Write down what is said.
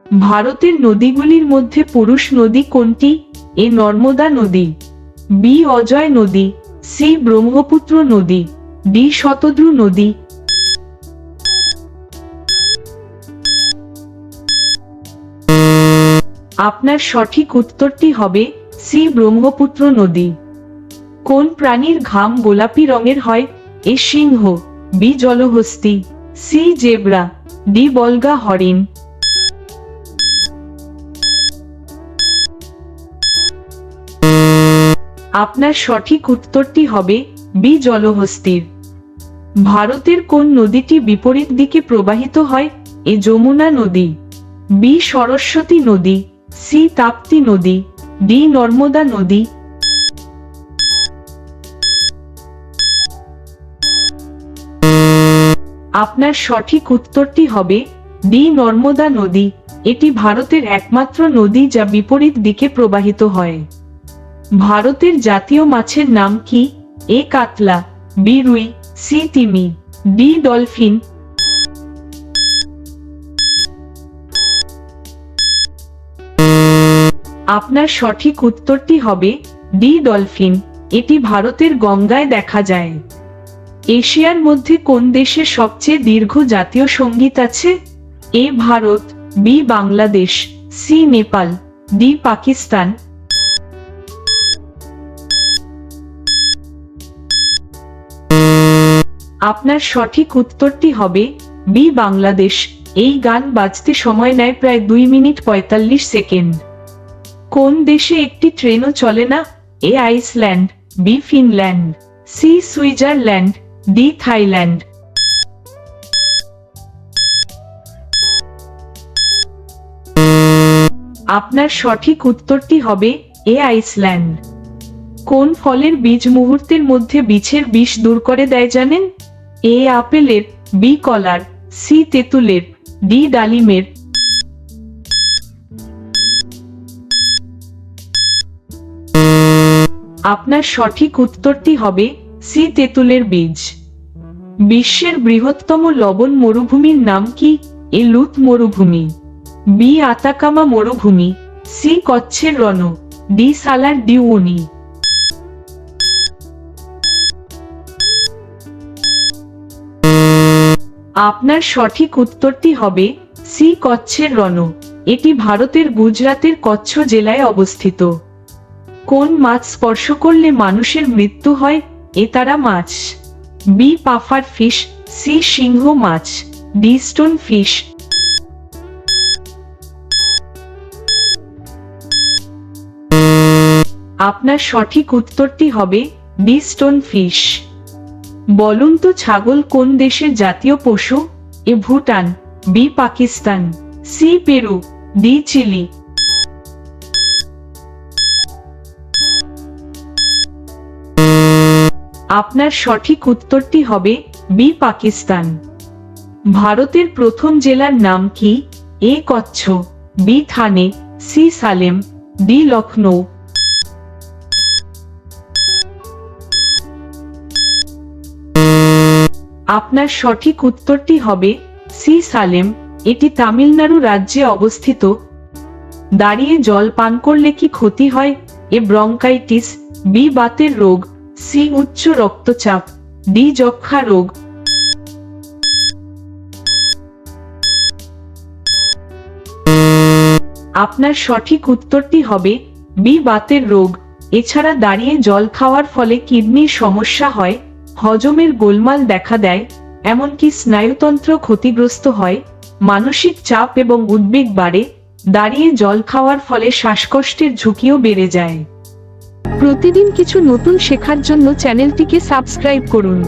ভারতের নদীগুলির মধ্যে পুরুষ নদী কোনটি? এ নর্মদা নদী, বি অজয় নদী, সি ব্রহ্মপুত্র নদী, ডি শতদ্রু নদী। আপনার সঠিক উত্তরটি হবে সি ব্রহ্মপুত্র নদী। কোন প্রাণীর ঘাম গোলাপি রঙের হয়? এ সিংহ, বি জলহস্তী, সি জেব্রা, ডি বলগা হরিণ। আপনার সঠিক উত্তরটি হবে বি জলহস্তীর। ভারতের কোন নদীটি বিপরীত দিকে প্রবাহিত হয়? এ যমুনা নদী, বি সরস্বতী নদী, সি তাপ্তি নদী, ডি নর্মদা নদী। আপনার সঠিক উত্তরটি হবে ডি নর্মদা নদী। এটি ভারতের একমাত্র নদী যা বিপরীত দিকে প্রবাহিত হয়। ভারতের জাতীয় মাছের নাম কি? এ কাতলা, বি রুই, সি তিমি, ডি ডলফিন। আপনার সঠিক উত্তরটি হবে ডি ডলফিন। এটি ভারতের গঙ্গায় দেখা যায়। এশিয়ার মধ্যে কোন দেশে সবচেয়ে দীর্ঘ জাতীয় সঙ্গীত আছে? A Bharat, B Bangladesh, C Nepal, D Pakistan. আপনার সঠিক উত্তরটি হবে বি বাংলাদেশ। এই গান বাজতে সময় নেয় প্রায় 2 মিনিট 45 সেকেন্ড। কোন দেশে একটি ট্রেনও চলে না? A Iceland, B Finland, C Switzerland, D Thailand. আপনার সঠিক উত্তরটি হবে এ আইসল্যান্ড। কোন ফলের বীজ মুহূর্তের মধ্যে বিছের বিষ দূর করে দেয় জানেন? এ আপেলের, বি কলার, সি তেঁতুলের, ডি ডালিমের। আপনার সঠিক উত্তরটি হবে সি তেঁতুলের বীজ। বিশ্বের বৃহত্তম লবণ মরুভূমির নাম কি? এ লুত মরুভূমি, বি আতাকামা মরুভূমি, সি কচ্ছের রণ, ডি সালার দিউনি। আপনার সঠিক উত্তরটি হবে সি কচ্ছের রণ। এটি ভারতের গুজরাতের কচ্ছ জেলায় অবস্থিত। কোন মাছ স্পর্শ করলে মানুষের মৃত্যু হয়? এ তারা মাছ, বি পাফার ফিশ, সি সিংহ মাছ, ডি স্টোন ফিশ। আপনার সঠিক উত্তরটি হবে ডি স্টোন ফিশ। বলুন তো ছাগল কোন দেশের জাতীয় পশু? A Bhutan, B Pakistan, C Peru, D Chile. আপনার সঠিক উত্তরটি হবে বি পাকিস্তান। ভারতের প্রথম জেলার নাম কি? এ কচ্ছ, বি থানে, সি সালেম, ডি লখনৌ। আপনার সঠিক উত্তরটি হবে সি সালেম। এটি তামিলনাড়ু রাজ্যে অবস্থিত। দাঁড়িয়ে জল পান করলে কি ক্ষতি হয়? এ ব্রঙ্কাইটিস, বি বাতের রোগ, সি উচ্চ রক্তচাপ, ডি যক্ষা রোগ। আপনার সঠিক উত্তরটি হবে বি বাতের রোগ। এছাড়া দাঁড়িয়ে জল খাওয়ার ফলে কিডনির সমস্যা হয়, হজমের গোলমাল দেখা দেয়, এমনকি স্নায়ুতন্ত্র ক্ষতিগ্রস্ত হয়, মানসিক চাপ এবং উদ্বেগ বাড়ে। দাঁড়িয়ে জল খাওয়ার ফলে শ্বাসকষ্টের ঝুঁকিও বেড়ে যায়। প্রতিদিন কিছু নতুন শেখার জন্য চ্যানেলটিকে সাবস্ক্রাইব করুন।